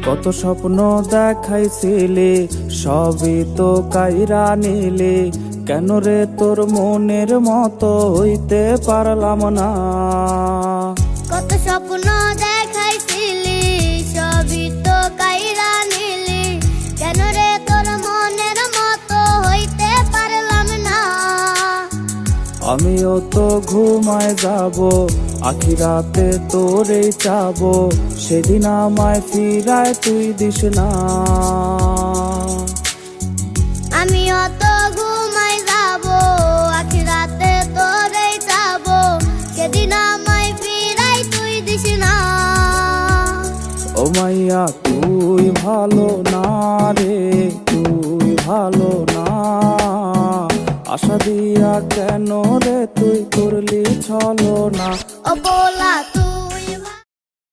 কত স্বপ্ন দেখাইছিলি সবই তো কাইরা নিলি, কেন রে তোর মনের মতো হইতে পারলাম না। কত স্বপ্ন দেখাইছিলি সবই তো কাইরা নিলি, কেন রে তোর মনের মতো হইতে পারলাম না। আমিও তো ঘুমায় যাব, আখিরাতে তোরে চাবো, সেদিন আমায় ফিরায় তুই দিস না। আমিও তো ঘুমাই যাব, আখিরাতে তোরে চাবো, সেদিন আমায় ফিরাই তুই দিস না। ও মাইয়া তুই ভালো না রে, তুই ভালো না, আশা দিয়া কেন রে তুই করলি ছলো না। ও বোলা তুই